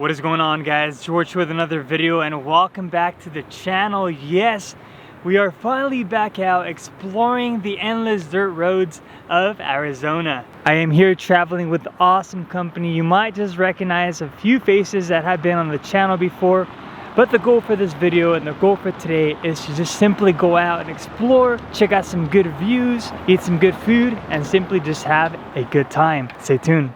What is going on, guys? George with another video, and welcome back to the channel. Yes, we are finally back out exploring the endless dirt roads of Arizona. I am here traveling with awesome company. You might just recognize a few faces that have been on the channel before, but the goal for this video and the goal for today is to just simply go out and explore, check out some good views, eat some good food, and simply just have a good time. Stay tuned.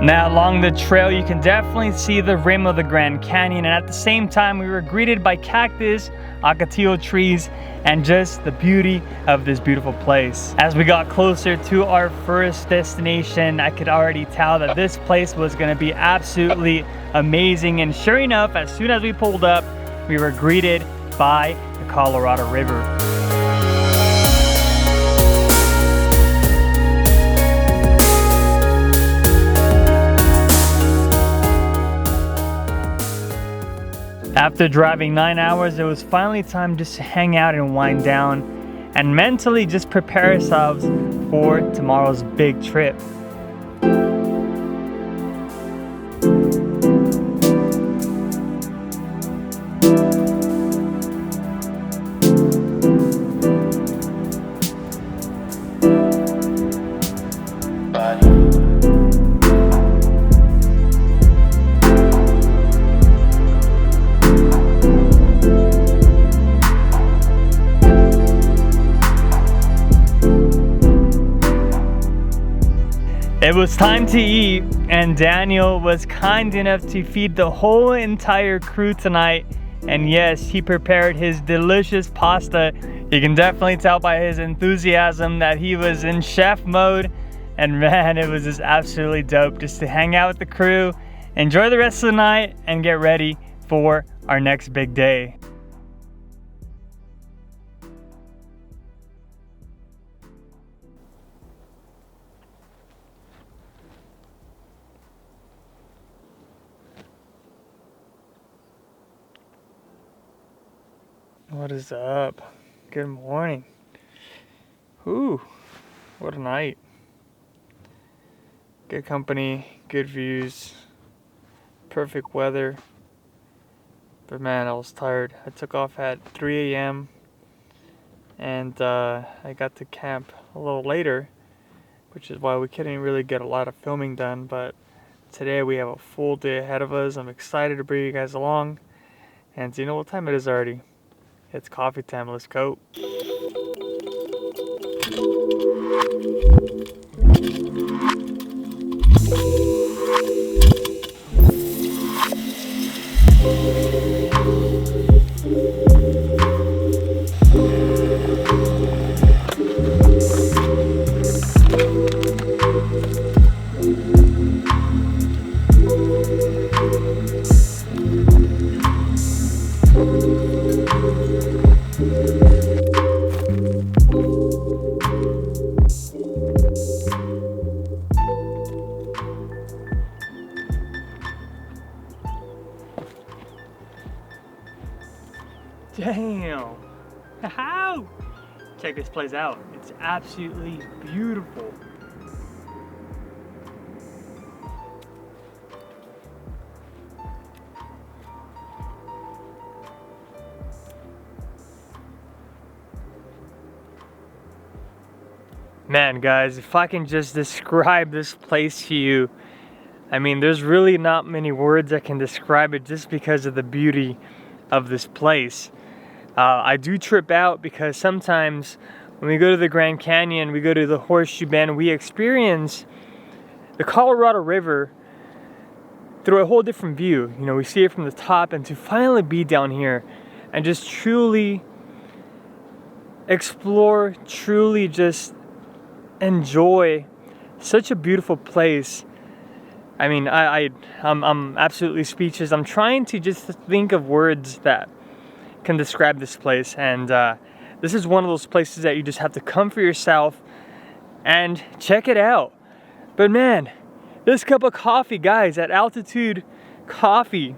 Now along the trail you can definitely see the rim of the Grand Canyon, and at the same time we were greeted by cactus, ocotillo trees, and just the beauty of this beautiful place. As we got closer to our first destination, I could already tell that this place was going to be absolutely amazing, and sure enough, as soon as we pulled up, we were greeted by the Colorado River. After driving 9 hours, it was finally time just to hang out and wind down and mentally just prepare ourselves for tomorrow's big trip. It was time to eat, and Daniel was kind enough to feed the whole entire crew tonight. And yes, he prepared his delicious pasta. You can definitely tell by his enthusiasm that he was in chef mode. And man, it was just absolutely dope just to hang out with the crew, enjoy the rest of the night, and get ready for our next big day. What is up? Good morning. Ooh, what a night. Good company, good views, perfect weather. But man, I was tired. I took off at 3 a.m. and I got to camp a little later, which is why we couldn't really get a lot of filming done. But today we have a full day ahead of us. I'm excited to bring you guys along. And do you know what time it is already? It's coffee time. Let's go. Damn! How? Check this place out. It's absolutely beautiful. Man, guys, if I can just describe this place to you, I mean, there's really not many words that can describe it just because of the beauty of this place. I do trip out because sometimes when we go to the Grand Canyon, we go to the Horseshoe Bend, we experience the Colorado River through a whole different view. You know, we see it from the top, and to finally be down here and just truly explore, truly just enjoy such a beautiful place. I mean, I'm absolutely speechless. I'm trying to just think of words that can describe this place, and this is one of those places that you just have to come for yourself and check it out. But man, this cup of coffee, guys, at altitude coffee,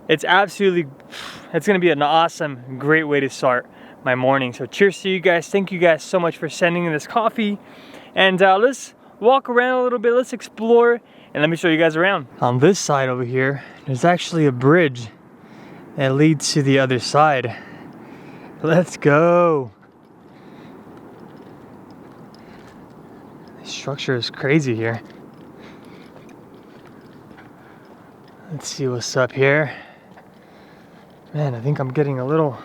it's gonna be an awesome, great way to start my morning. So cheers to you guys. Thank you guys so much for sending in this coffee. And let's walk around a little bit, let's explore, and let me show you guys around. On this side over here, there's actually a bridge that leads to the other side. Let's go. The structure is crazy here. Let's see what's up here. Man, I think I'm getting a little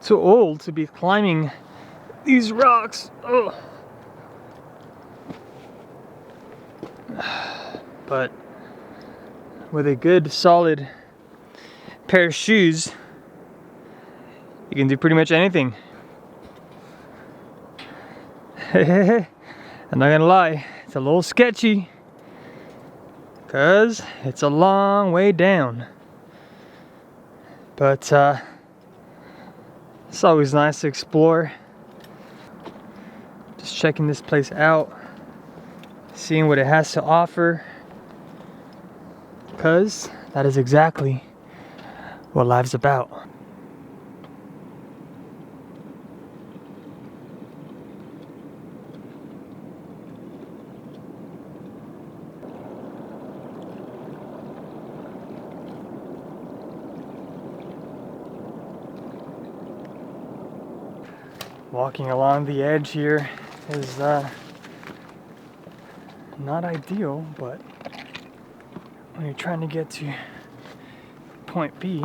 too old to be climbing these rocks. Ugh. But with a good solid pair of shoes, you can do pretty much anything. I'm not gonna lie, it's a little sketchy because it's a long way down. But it's always nice to explore. Just checking this place out, seeing what it has to offer, because that is exactly what life's about. Walking along the edge here is not ideal, but when you're trying to get to point B,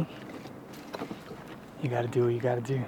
you gotta do what you gotta do.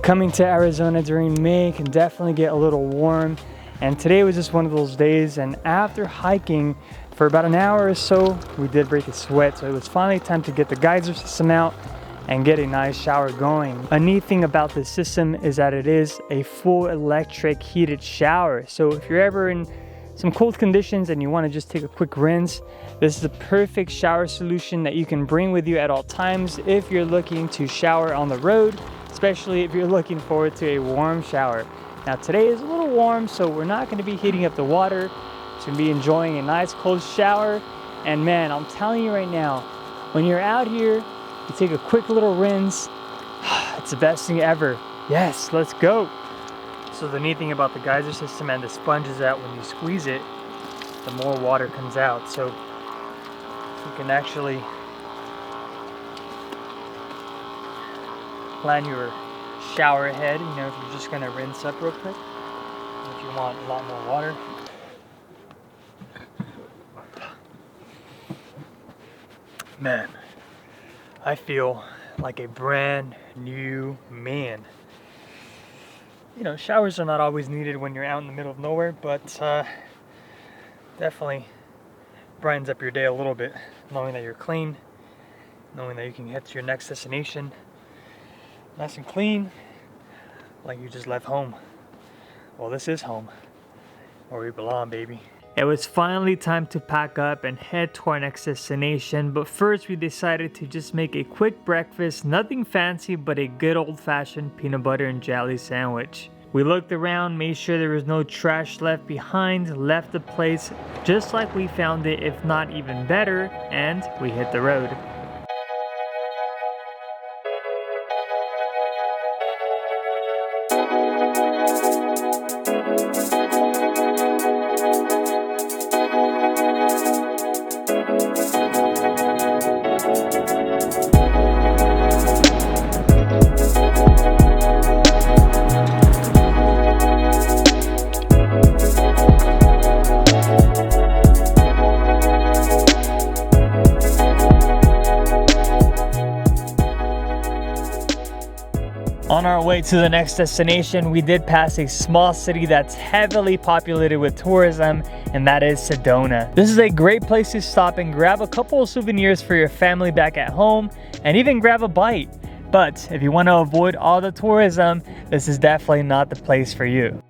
Coming to Arizona during May can definitely get a little warm, and today was just one of those days, and after hiking for about an hour or so, we did break a sweat, so it was finally time to get the geyser system out and get a nice shower going. A neat thing about this system is that it is a full electric heated shower, so if you're ever in some cold conditions and you want to just take a quick rinse, this is the perfect shower solution that you can bring with you at all times if you're looking to shower on the road, especially if you're looking forward to a warm shower. Now today is a little warm, so we're not going to be heating up the water. Just going to be enjoying a nice cold shower. And man, I'm telling you right now, when you're out here, you take a quick little rinse, it's the best thing ever. Yes, let's go. So the neat thing about the geyser system and the sponge is that when you squeeze it, the more water comes out. So you can actually plan your shower ahead, you know, if you're just gonna rinse up real quick, if you want a lot more water. Man, I feel like a brand new man. You know, showers are not always needed when you're out in the middle of nowhere, but definitely brightens up your day a little bit, knowing that you're clean, knowing that you can get to your next destination nice and clean, like you just left home. Well, this is home, where we belong, baby. It was finally time to pack up and head to our next destination, but first we decided to just make a quick breakfast, nothing fancy but a good old-fashioned peanut butter and jelly sandwich. We looked around, made sure there was no trash left behind, left the place just like we found it, if not even better, and we hit the road. way to the next destination, we did pass a small city that's heavily populated with tourism, and that is Sedona. This is a great place to stop and grab a couple of souvenirs for your family back at home, and even grab a bite. But if you want to avoid all the tourism, this is definitely not the place for you.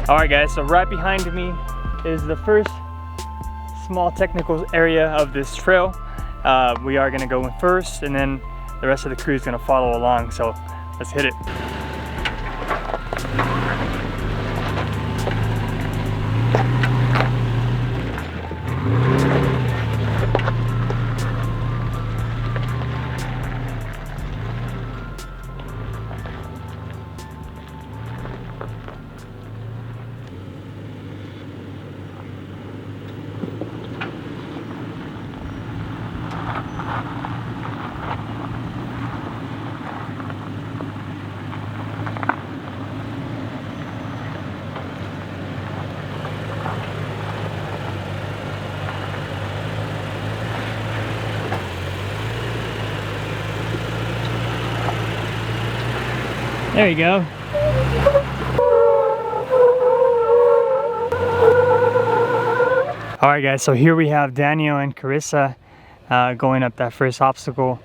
Alright guys, so right behind me is the first small technical area of this trail. We are going to go in first, and then the rest of the crew is going to follow along, so let's hit it. There you go. Alright guys, so here we have Daniel and Carissa going up that first obstacle.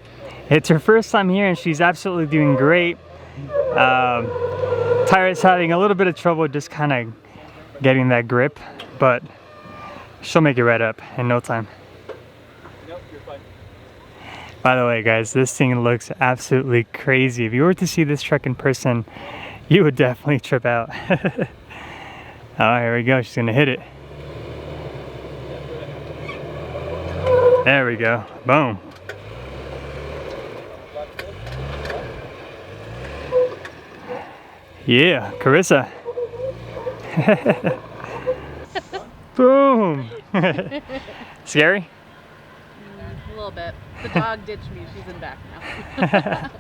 It's her first time here and she's absolutely doing great. Tyra's having a little bit of trouble just kind of getting that grip, but she'll make it right up in no time. Nope, you're fine. By the way guys, this thing looks absolutely crazy. If you were to see this truck in person, you would definitely trip out. Oh, here we go, she's gonna hit it. There we go, boom. Yeah, Carissa. Boom. Scary? A little bit. The dog ditched me. She's in back now.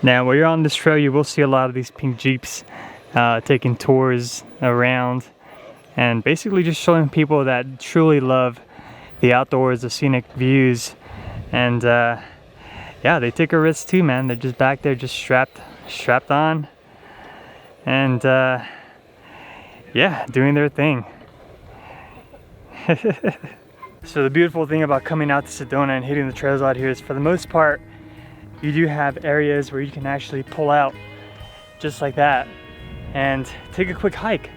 Now, while you're on this trail, you will see a lot of these pink Jeeps taking tours around and basically just showing people that truly love the outdoors, the scenic views, and yeah, they take a risk too, man. They're just back there, just strapped on, and yeah, doing their thing. So the beautiful thing about coming out to Sedona and hitting the trails out here is, for the most part, you do have areas where you can actually pull out just like that and take a quick hike.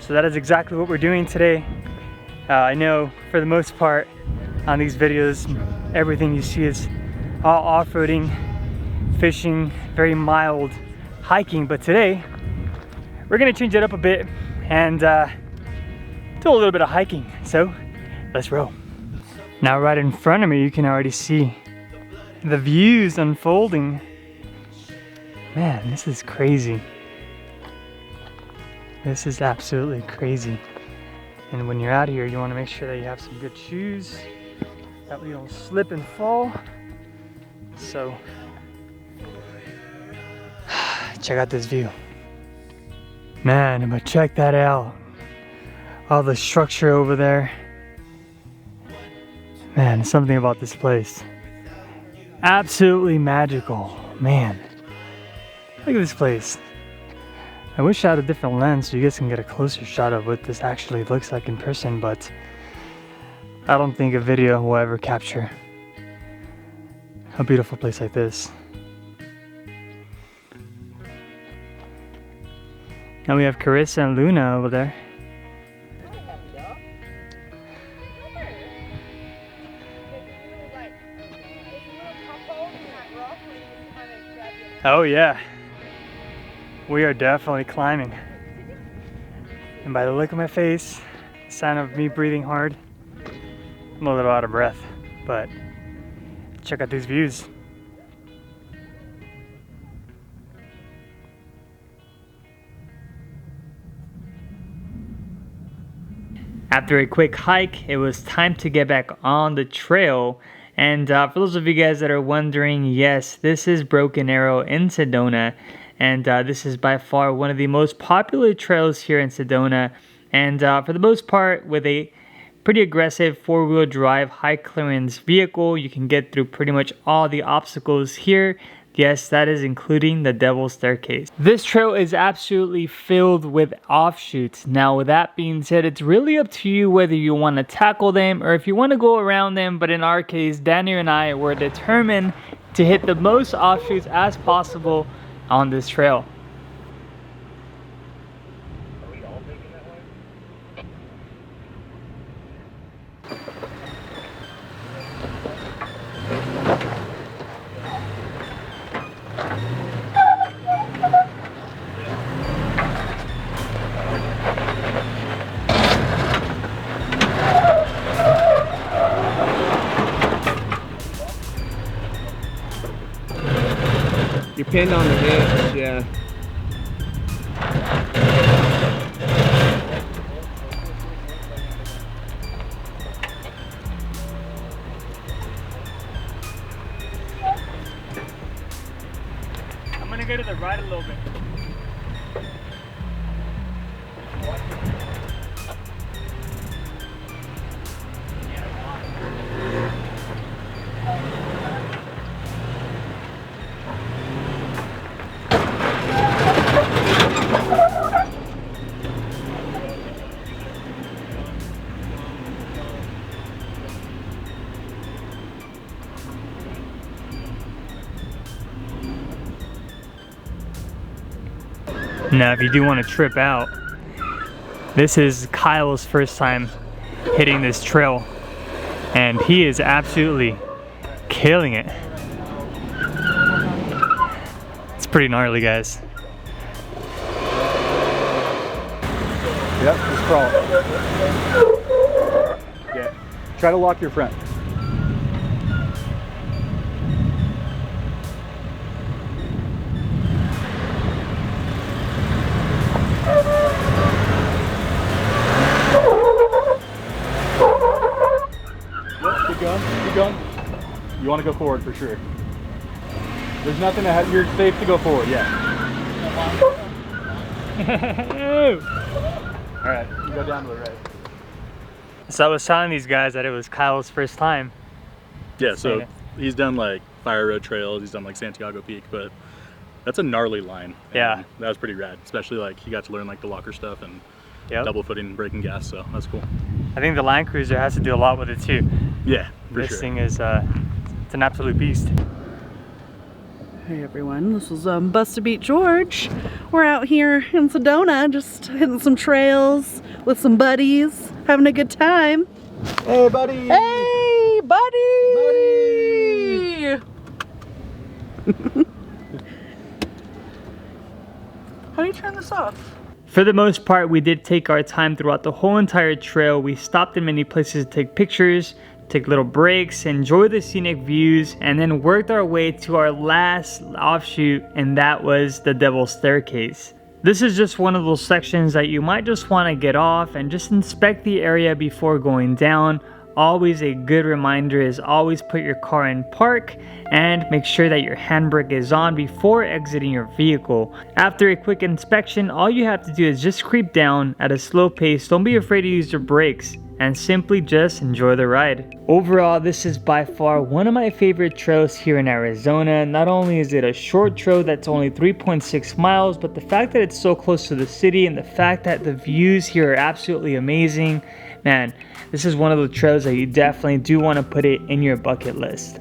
So that is exactly what we're doing today. I know for the most part on these videos, everything you see is all off-roading, fishing, very mild hiking, but today we're gonna change it up a bit and do a little bit of hiking. So let's roll. Now right in front of me, you can already see the views unfolding. Man, this is crazy. This is absolutely crazy. And when you're out here, you want to make sure that you have some good shoes, that we don't slip and fall. So Check out this view. Man, but check that out. All the structure over there. Man, something about this place. Absolutely magical. Man, look at this place. I wish I had a different lens so you guys can get a closer shot of what this actually looks like in person, but I don't think a video will ever capture a beautiful place like this. Now we have Carissa and Luna over there. Oh yeah, we are definitely climbing. And by the look of my face, sign of me breathing hard, I'm a little out of breath, but check out these views. After a quick hike, it was time to get back on the trail. And for those of you guys that are wondering, yes, this is Broken Arrow in Sedona. And this is by far one of the most popular trails here in Sedona. And for the most part, with a pretty aggressive four-wheel drive, high clearance vehicle, you can get through pretty much all the obstacles here. Yes, that is including the Devil's Staircase. This trail is absolutely filled with offshoots. Now, with that being said, it's really up to you whether you want to tackle them or if you want to go around them. But in our case, Daniel and I were determined to hit the most offshoots as possible on this trail. You're pinned on the hitch, yeah. I'm gonna go to the right a little bit. Now, if you do want to trip out, this is Kyle's first time hitting this trail, and he is absolutely killing it. It's pretty gnarly, guys. Yep, just crawl. Yeah. Try to lock your front. Keep going. You want to go forward for sure. There's nothing ahead. You're safe to go forward. Yeah. All right. You go down to the right. So I was telling these guys that it was Kyle's first time. Yeah. So he's done like Fire Road trails. He's done like Santiago Peak, but that's a gnarly line. Yeah. That was pretty rad. Especially like he got to learn like the locker stuff and Yep. double footing and braking gas. So that's cool. I think the Land Cruiser has to do a lot with it too. Yeah. For This sure. thing is it's an absolute beast. Hey everyone, this is Busta Beat George. We're out here in Sedona just hitting some trails with some buddies, having a good time. Hey, buddy. Hey, buddy! How do you turn this off? For the most part, we did take our time throughout the whole entire trail. We stopped in many places to take pictures, take little breaks, enjoy the scenic views, and then worked our way to our last offshoot, and that was the Devil's Staircase. This is just one of those sections that you might just want to get off and just inspect the area before going down. always a good reminder is always put your car in park and make sure that your handbrake is on before exiting your vehicle. After a quick inspection, all you have to do is just creep down at a slow pace. Don't be afraid to use your brakes and simply just enjoy the ride. Overall, this is by far one of my favorite trails here in Arizona. Not only is it a short trail that's only 3.6 miles, but the fact that it's so close to the city and the fact that the views here are absolutely amazing. Man, this is one of the trails that you definitely do want to put it in your bucket list.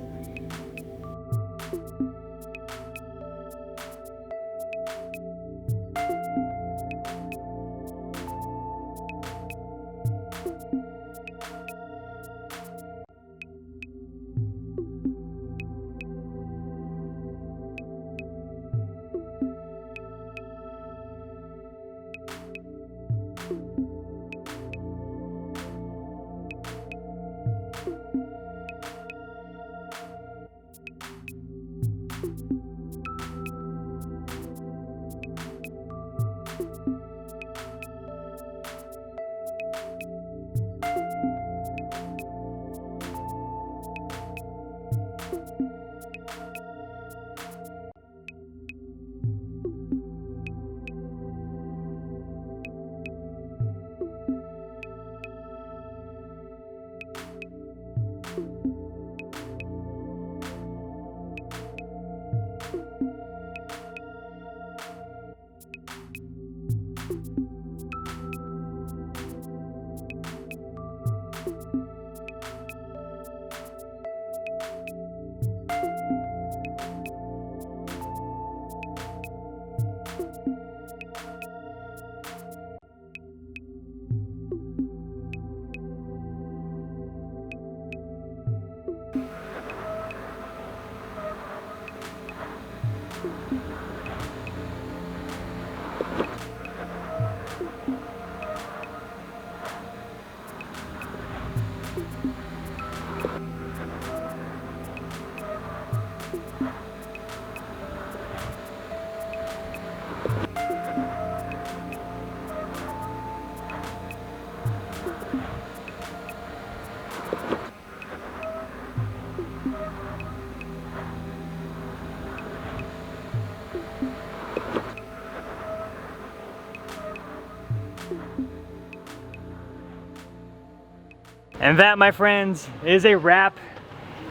And that, my friends, is a wrap.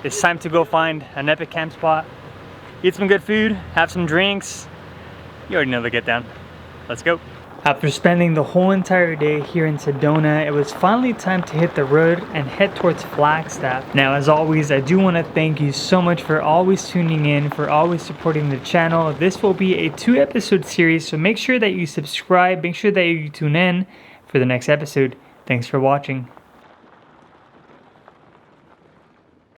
It's time to go find an epic camp spot, eat some good food, have some drinks. You already know the get down. Let's go. After spending the whole entire day here in Sedona, it was finally time to hit the road and head towards Flagstaff. Now, as always, I do want to thank you so much for always tuning in, for always supporting the channel. This will be a 2-episode series, so make sure that you subscribe, make sure that you tune in for the next episode. Thanks for watching.